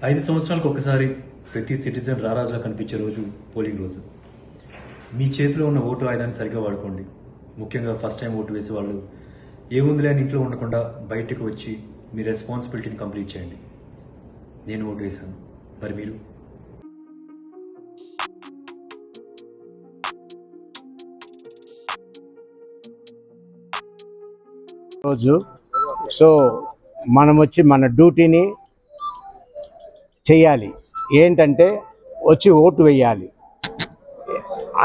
5 సంవత్సరాలకు ఒకసారి ప్రతి సిటిజన్ రారాజులా కనిపించే రోజు పోలింగ్ రోజు. మీ చేతిలో ఉన్న ఓటు ఆయుధాన్ని సరిగ్గా వాడుకోండి. ముఖ్యంగా ఫస్ట్ టైం ఓటు వేసే వాళ్ళు ఏముందిలే అని ఇంట్లో ఉండకుండా బయటకు వచ్చి మీ రెస్పాన్సిబిలిటీని కంప్లీట్ చేయండి. నేను ఓటు వేశాను, మరి మీరు? రోజు మనం వచ్చి మన డ్యూటీని చేయాలి. ఏంటంటే వచ్చి ఓటు వేయాలి.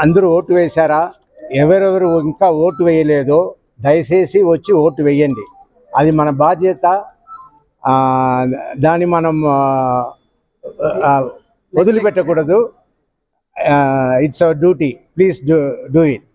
అందరూ ఓటు వేశారా? ఎవరెవరు ఇంకా ఓటు వేయలేదో దయచేసి వచ్చి ఓటు వేయండి. అది మన బాధ్యత. దాన్ని మనం వదిలిపెట్టకూడదు. It's our duty. Please do it.